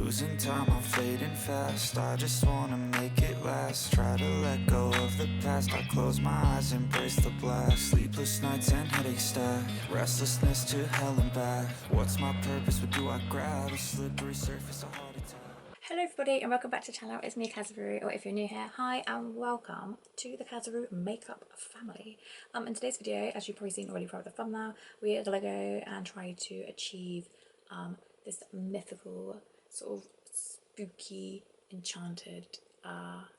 Losing time, I'm fading fast. I just wanna make it last. Try to let go of the past. I close my eyes, embrace the blast. Sleepless nights and headache stack. Restlessness to hell and back. What's my purpose? What do I grab? A slippery surface, a heart attack. Hello everybody and welcome back to the channel. It's me, Kazaru, or if you're new here, hi and welcome to the Kazaru makeup family. In today's video, as you've probably seen already from the thumbnail, we are going to go and try to achieve this mythical, sort of spooky, enchanted,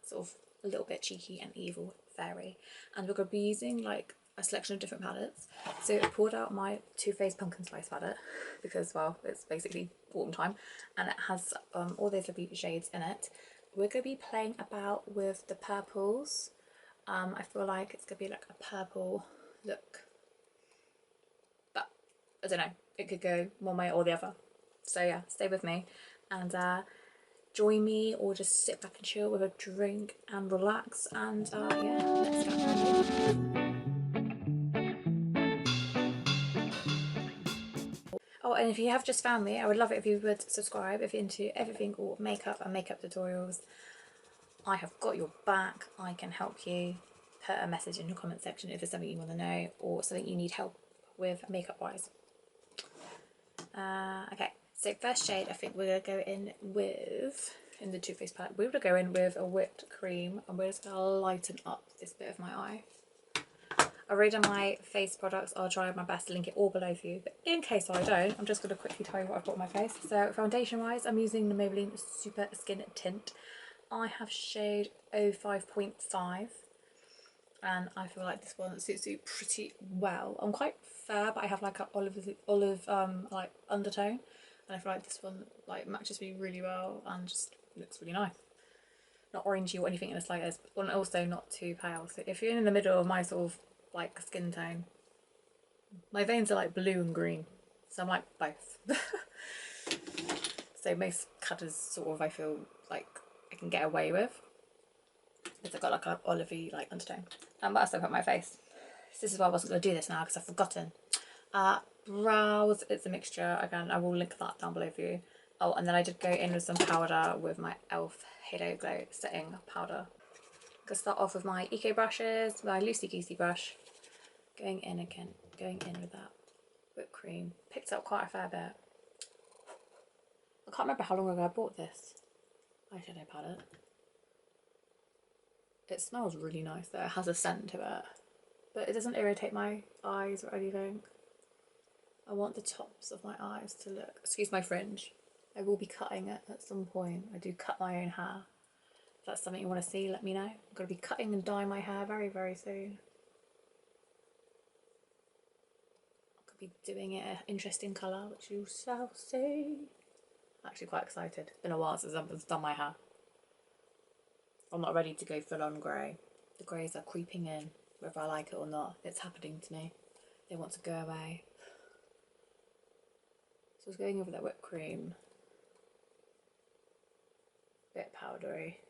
sort of a little bit cheeky and evil fairy. And we're going to be using like a selection of different palettes. So I pulled out my Too Faced Pumpkin Spice palette because, well, it's basically autumn time and it has all those lovely shades in it. We're going to be playing about with the purples. I feel like it's going to be like a purple look, but I don't know, it could go one way or the other. So yeah, stay with me and join me, or just sit back and chill with a drink and relax, and yeah, let's get started. Oh, and if you have just found me, I would love it if you would subscribe if you're into everything or makeup and makeup tutorials. I have got your back. I can help you. Put a message in the comment section if there's something you want to know or something you need help with makeup wise. Okay, so first shade I think we're going to go in with, in the Too Faced palette, we're going to go in with a whipped cream, and we're just going to lighten up this bit of my eye. I've already done my face products. I'll try my best to link it all below for you, but in case I don't, I'm just going to quickly tell you what I've got on my face. So foundation wise, I'm using the Maybelline Super Skin Tint. I have shade 05.5 and I feel like this one suits you pretty well. I'm quite fair, but I have like an olive like undertone, and I feel like this one like matches me really well and just looks really nice. Not orangey or anything in the slightest, but also not too pale. So if you're in the middle of my sort of like skin tone, my veins are like blue and green, so I'm like both. So most colours sort of I feel like I can get away with because I've got like an olivey like undertone. But I still put my face. So this is why I wasn't going to do this now because I've forgotten. Brows, it's a mixture. Again, I will link that down below for you. Oh, and then I did go in with some powder with my e.l.f. Halo Glow setting powder. I'm going to start off with my Eco brushes, my loosey goosey brush. Going in again, going in with that whipped cream. Picked up quite a fair bit. I can't remember how long ago I bought this eyeshadow palette. It smells really nice though, it has a scent to it. But it doesn't irritate my eyes or anything. I want the tops of my eyes to look, excuse my fringe, I will be cutting it at some point. I do cut my own hair. If that's something you want to see, let me know. I'm going to be cutting and dyeing my hair very, very soon. I could be doing it an interesting colour, which you shall see. I'm actually quite excited. It's been a while since I've done my hair. I'm not ready to go full on grey. The greys are creeping in, whether I like it or not. It's happening to me. They want to go away. So I was going over that whipped cream. Bit powdery.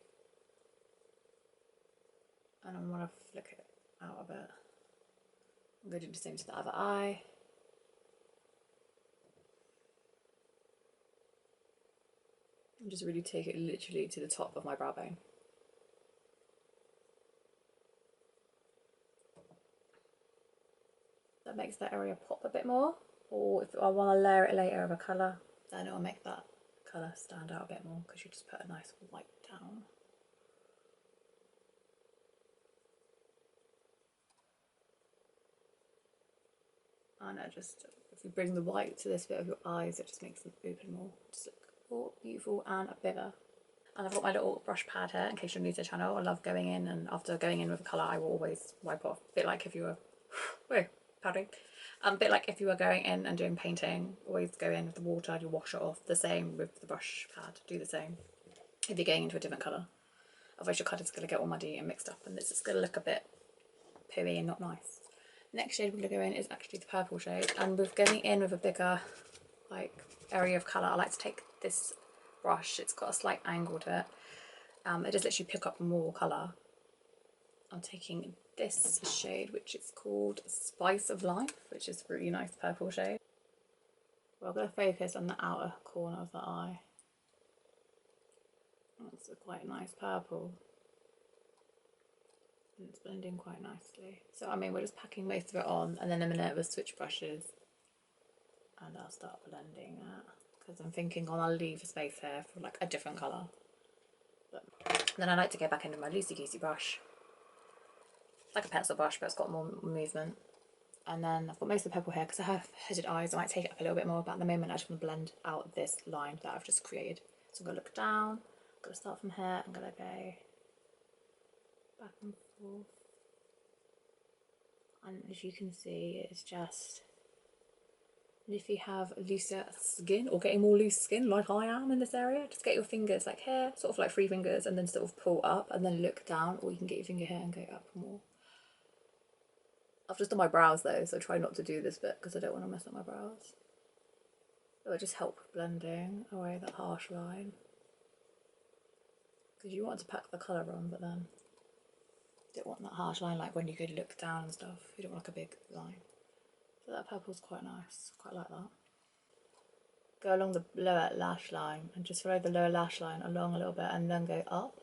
And I'm going to flick it out a bit. I'm going to do the same to the other eye. And just really take it literally to the top of my brow bone. That makes that area pop a bit more, or if I want to layer it later of a colour, then it'll make that colour stand out a bit more because you just put a nice white down. And it just, if you bring the white to this bit of your eyes, it just makes them open more, just look more beautiful and bigger. And I've got my little brush pad here in case you're new to the channel. I love going in, and after going in with a colour I will always wipe off, a bit like if you were powdering. A bit like if you were going in and doing painting, always go in with the water and you wash it off. The same with the brush pad, do the same if you're going into a different colour. Otherwise your colour's going to get all muddy and mixed up and it's just going to look a bit pooey and not nice. Next shade we're going to go in is actually the purple shade, and with going in with a bigger like area of colour, I like to take this brush, it's got a slight angle to it. It just lets you pick up more colour. I'm taking this shade which is called Spice of Life, which is a really nice purple shade. We're going to focus on the outer corner of the eye. That's a quite nice purple. And it's blending quite nicely. So I mean, we're just packing most of it on, and then in a minute we'll switch brushes and I'll start blending that, because I'm thinking I'll leave a space here for like a different colour. But then I like to go back into my loosey-goosey brush. It's like a pencil brush, but it's got more movement. And then I've got most of the purple here because I have hooded eyes. I might take it up a little bit more, but at the moment I just want to blend out this line that I've just created. So I'm going to look down, I'm going to start from here, I'm going to go back and forth. And as you can see, it's just, if you have looser skin or getting more loose skin like I am in this area, just get your fingers like here, sort of like 3 fingers, and then sort of pull up and then look down, or you can get your finger here and go up more. I've just done my brows though, so try not to do this bit because I don't want to mess up my brows. It will just help blending away that harsh line. Because you want to pack the colour on, but then you don't want that harsh line like when you go to look down and stuff. You don't want like a big line. So that purple's quite nice, quite like that. Go along the lower lash line and just follow the lower lash line along a little bit and then go up.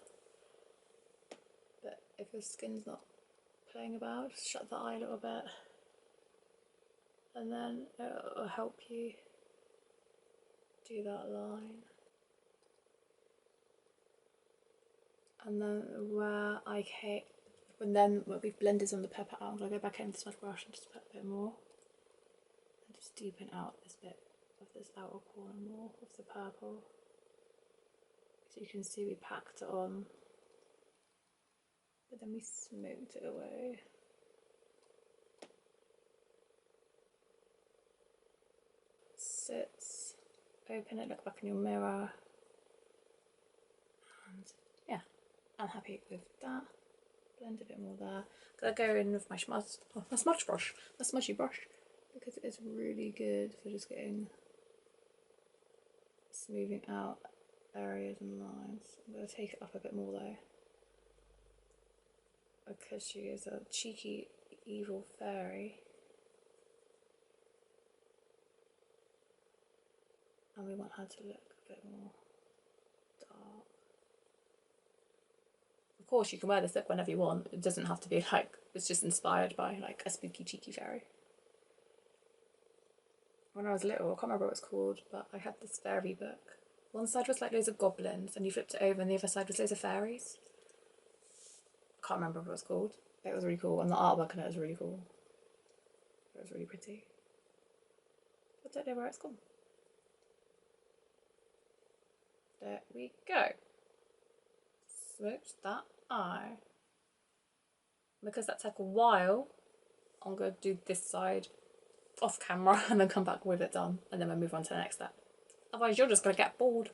But if your skin's not playing about, just shut the eye a little bit. And then it'll help you do that line. And then where I came, when we've blended some of the purple out, I'm going to go back into the smudge brush and just put a bit more. And just deepen out this bit of this outer corner more of the purple. So you can see we packed it on, but then we smoked it away. Sits, open it, look back in your mirror, and yeah, I'm happy with that. Blend a bit more there. Gonna go in with my smudge brush, my smudgy brush, because it is really good for just getting, smoothing out areas and lines. I'm gonna take it up a bit more though, because she is a cheeky, evil fairy. And we want her to look a bit more dark. Of course, you can wear this look whenever you want. It doesn't have to be like, it's just inspired by like a spooky, cheeky fairy. When I was little, I can't remember what it's called, but I had this fairy book. One side was like loads of goblins, and you flipped it over, and the other side was loads of fairies. I can't remember what it was called, but it was really cool, and the artwork in it was really cool. It was really pretty. I don't know where it's gone. There we go. Switch that eye. Because that took a while, I'm going to do this side off camera and then come back with it done, and then we'll move on to the next step. Otherwise you're just going to get bored.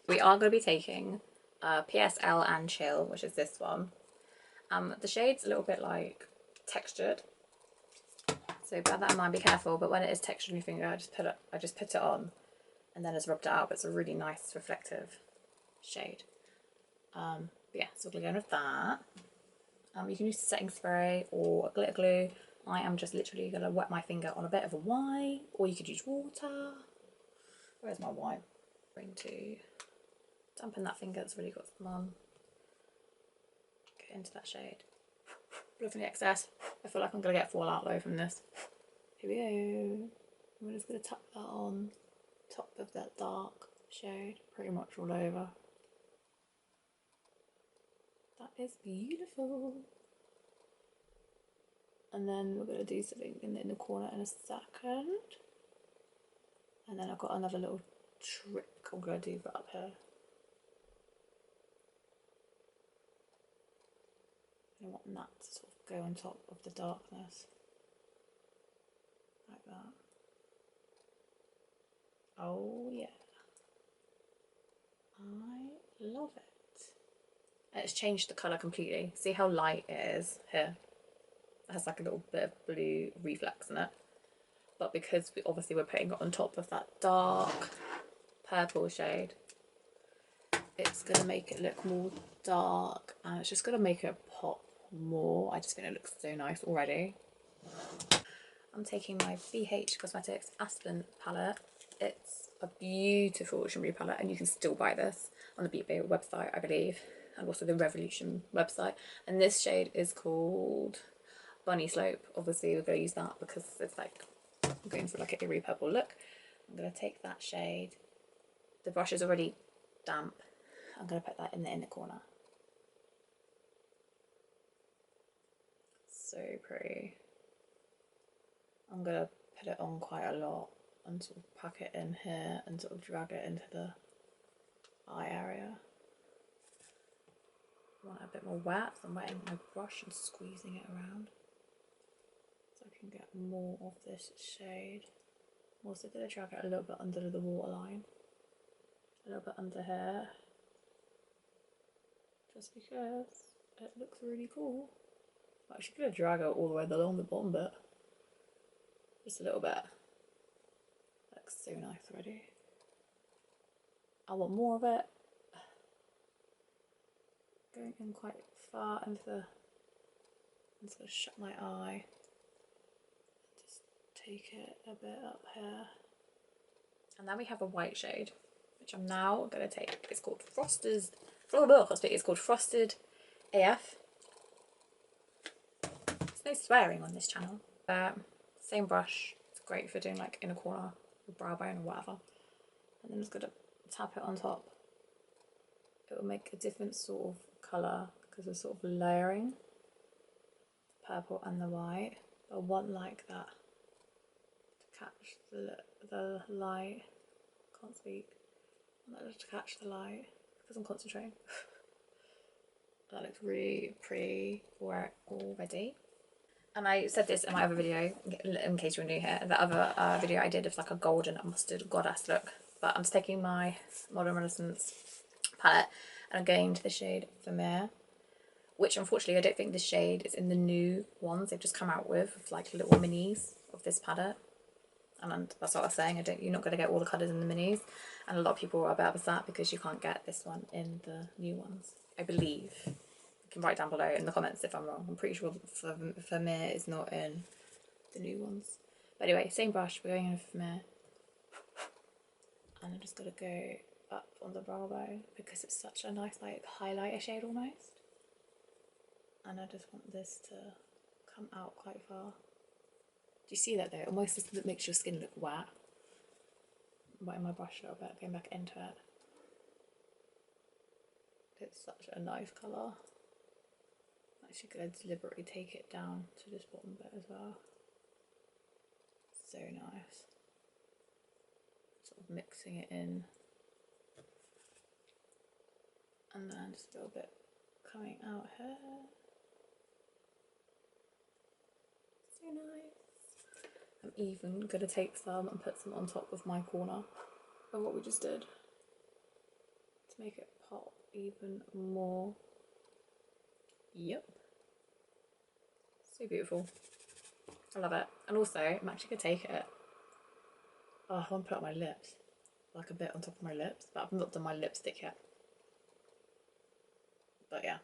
We are going to be taking PSL and Chill, which is this one. The shade's a little bit like textured, so bear that in mind, be careful, but when it is textured on your finger, I just put it on and then it's rubbed it out, but it's a really nice reflective shade. But yeah, so we're going with that. You can use setting spray or a glitter glue. I am just literally going to wet my finger on a bit of a white, or you could use water. Where's my white? I'm going to dampen that finger that's really got some on. Get into that shade. Blow from the excess. I feel like I'm going to get fallout though from this. Here we go. We're just going to tap that on top of that dark shade, pretty much all over. That is beautiful. And then we're going to do something in the corner in a second. And then I've got another little trick I'm going to do right up here. I want that to sort of go on top of the darkness. Like that. Oh yeah. I love it. And it's changed the colour completely. See how light it is here? It has like a little bit of blue reflex in it. But because obviously we're putting it on top of that dark purple shade, it's going to make it look more dark, and it's just going to make it pop more. I just think it looks so nice already. I'm taking my BH Cosmetics Aspen palette, It's a beautiful shimmery palette, and you can still buy this on the Beat Baby website, I believe, and also the Revolution website. And this shade is called Bunny Slope. Obviously we're going to use that because it's like I'm going for like a eerie purple look. I'm going to take that shade. The brush is already damp. I'm going to put that in the inner corner. So pretty. I'm going to put it on quite a lot and sort of pack it in here and sort of drag it into the eye area. I want it a bit more wet, so I'm wetting my brush and squeezing it around so I can get more of this shade. I'm also going to drag it a little bit under the waterline, a little bit under here, just because it looks really cool. I'm actually going to drag it all the way along the bottom bit, just a little bit. Looks so nice already. I want more of it. Going in quite far into the, and sort of shut my eye. Just take it a bit up here. And then we have a white shade, which I'm now going to take. It's called Frosted. It's called Frosted AF. There's no swearing on this channel. Same brush. It's great for doing like inner corner or brow bone or whatever. And then I'm just going to tap it on top. It will make a different sort of colour because we're sort of layering the purple and the white. I want like that to catch the light. Can't speak. I want that to catch the light because I'm concentrating. That looks really pretty already. And I said this in my other video, in case you're new here, the other video I did of like a golden mustard goddess look. But I'm just taking my Modern Renaissance palette and I'm going to the shade Vermeer, which unfortunately I don't think this shade is in the new ones they've just come out with like little minis of this palette. And that's what I was saying, you're not going to get all the colours in the minis, and a lot of people are a bit upset because you can't get this one in the new ones, I believe. You can write down below in the comments if I'm wrong. I'm pretty sure Vermeer is not in the new ones. But anyway, same brush, we're going in with Vermeer. And I'm just going to go up on the brow bone because it's such a nice like highlighter shade almost. And I just want this to come out quite far. Do you see that though? It almost just makes your skin look wet. I'm wetting my brush a little bit, going back into it. It's such a nice colour. I'm actually going to deliberately take it down to this bottom bit as well. So nice. Sort of mixing it in. And then just a little bit coming out here. So nice. I'm even going to take some and put some on top of my corner of what we just did to make it pop even more. Yep. So beautiful. I love it. And also, I'm actually going to take it. Oh, I want to put it on my lips. Like a bit on top of my lips. But I've not done my lipstick yet. But yeah.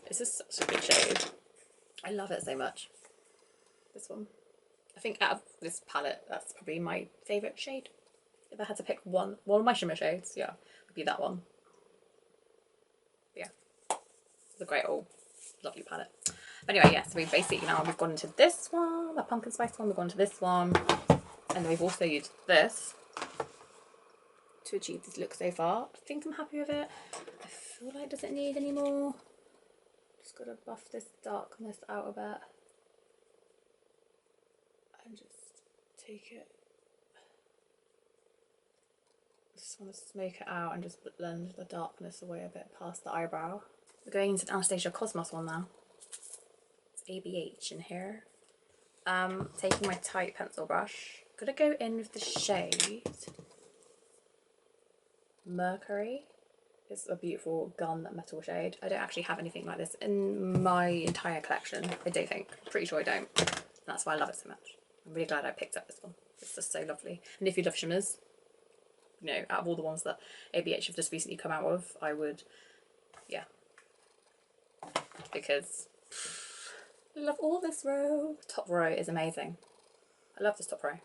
This is such a good shade. I love it so much. This one. I think out of this palette, that's probably my favourite shade. If I had to pick one of my shimmer shades, yeah, would be that one. But yeah, it's a great old lovely palette. But anyway, yeah, so we've gone into this one, the pumpkin spice one, we've gone to this one, and then we've also used this to achieve this look so far. I think I'm happy with it. I feel like, does it need any more? Just gotta buff this darkness out a bit. And just take it. Just want to smoke it out and just blend the darkness away a bit past the eyebrow. We're going into the Anastasia Cosmos one now. It's ABH in here. Taking my tight pencil brush. Gonna go in with the shade Mercury. It's a beautiful gun metal shade. I don't actually have anything like this in my entire collection. I don't think. Pretty sure I don't. And that's why I love it so much. I'm really glad I picked up this one. It's just so lovely. And if you love shimmers, you know, out of all the ones that ABH have just recently come out with, I would, yeah. Because I love all this row. Top row is amazing. I love this top row.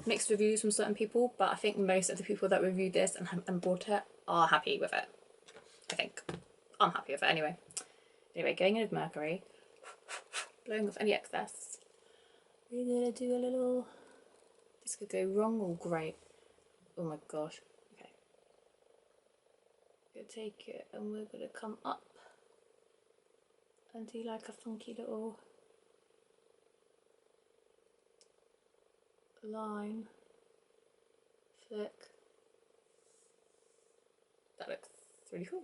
mixed reviews from certain people, but I think most of the people that reviewed this and bought it are happy with it. I think. I'm happy with it anyway. Anyway, going in with Mercury, blowing off any excess. We're gonna do a little... This could go wrong or great. Oh my gosh. Okay. We're gonna take it and we're gonna come up and do like a funky little line flick. That looks really cool.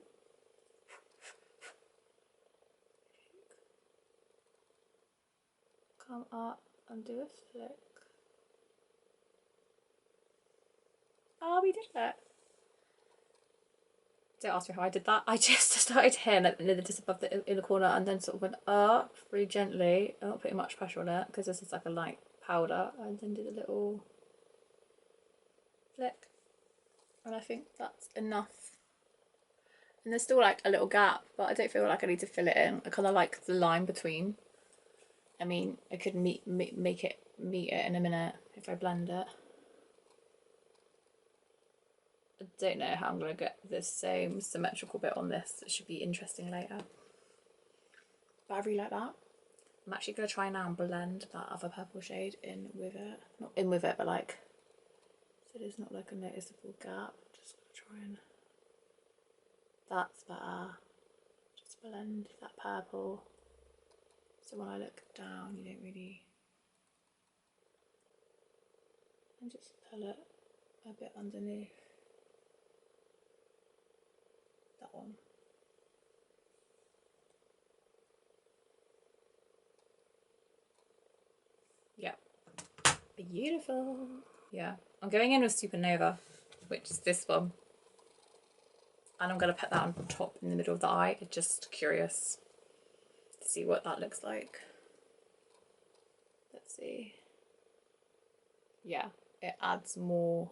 Come up and do a flick. Oh, we did it. Don't ask me how I did that. I just started here and just above the inner corner and then sort of went up really gently. I'm not putting much pressure on it because this is like a light powder, and then did a little flick. And I think that's enough. And there's still like a little gap, but I don't feel like I need to fill it in. I kind of like the line between. I mean, I could meet it in a minute if I blend it. I don't know how I'm going to get this same symmetrical bit on this. It should be interesting later. But I really like that. I'm actually going to try now and blend that other purple shade in with it. Not in with it, but like, so there's not like a noticeable gap. Just going to try and... That's better. Just blend that purple. So when I look down, you don't really... And just pull it a bit underneath. That one. Yeah. Beautiful. Yeah. I'm going in with Supernova, which is this one. And I'm going to put that on top in the middle of the eye. Just curious to see what that looks like. Let's see. Yeah, it adds more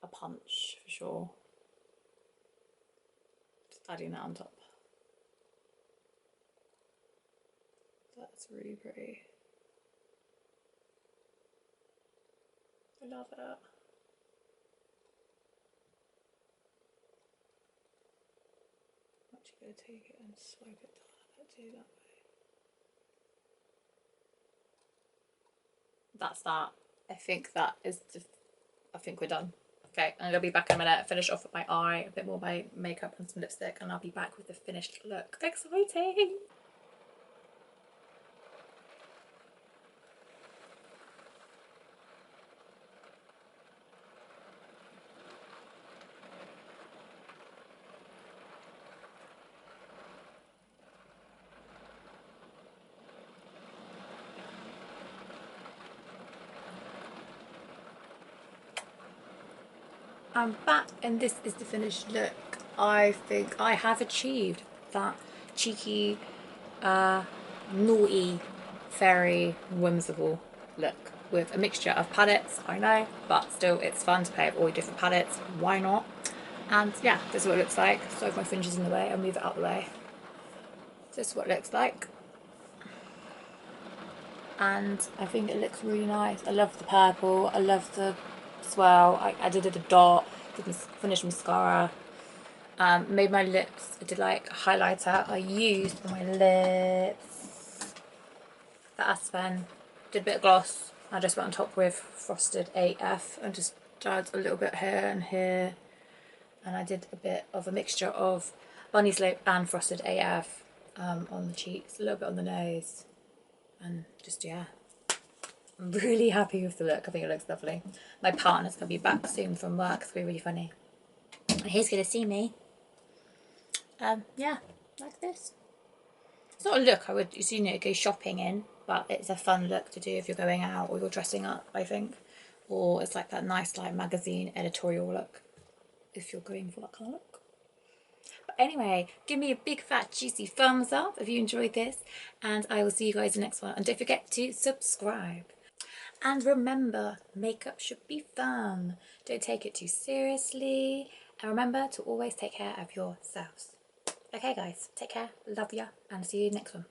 a punch for sure. Just adding that on top. That's really pretty. I love it. I'm actually going to take it and swipe it down a bit too that way. That's that. I think that is I think we're done. Okay, I'm gonna be back in a minute, finish off with my eye, a bit more by makeup and some lipstick, and I'll be back with the finished look. Exciting! I'm back and this is the finished look. I think I have achieved that cheeky, naughty, fairy, whimsical look with a mixture of palettes, I know, but still it's fun to play with all different palettes, why not? And yeah, this is what it looks like. So if my fringe is in the way, I'll move it out of the way. This is what it looks like. And I think it looks really nice. I love the purple, I love the swirl. I did a dot, did finished mascara, made my lips, I did like highlighter. I used for my lips the Aspen, did a bit of gloss. I just went on top with Frosted AF and just did a little bit here and here. And I did a bit of a mixture of Bunny Slope and Frosted AF on the cheeks, a little bit on the nose, and just, yeah. I'm really happy with the look. I think it looks lovely. My partner's going to be back soon from work. It's going to be really funny. And he's going to see me. Yeah, like this. It's not a look I would, you know, go shopping in, but it's a fun look to do if you're going out or you're dressing up, I think. Or it's like that nice like magazine editorial look if you're going for that kind of look. But anyway, give me a big fat juicy thumbs up if you enjoyed this, and I will see you guys in the next one. And don't forget to subscribe. And remember, makeup should be fun. Don't take it too seriously. And remember to always take care of yourselves. Okay guys, take care, love ya, and see you next one.